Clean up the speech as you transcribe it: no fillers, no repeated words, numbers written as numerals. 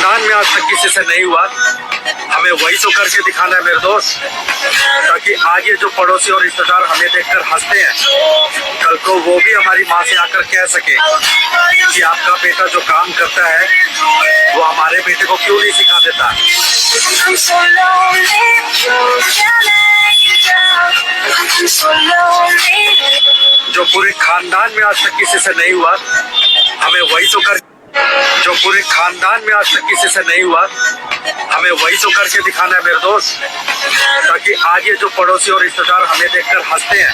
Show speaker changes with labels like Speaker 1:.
Speaker 1: खानदान में आज तक किसी से नहीं हुआ, हमें वही तो करके दिखाना है मेरे दोस्त, ताकि आज ये जो पड़ोसी और रिश्तेदार हमें देखकर हंसते हैं, कल को वो भी हमारी माँ से आकर कह सके कि आपका बेटा जो काम करता है वो हमारे बेटे को क्यों नहीं सिखा देता। जो पूरे खानदान में आज तक किसी से नहीं हुआ, हमें वही तो कर जो पूरे खानदान में आज तक किसी से नहीं हुआ, हमें वही तो करके दिखाना है मेरे दोस्त, ताकि आज ये जो पड़ोसी और रिश्तेदार हमें देखकर हंसते हैं,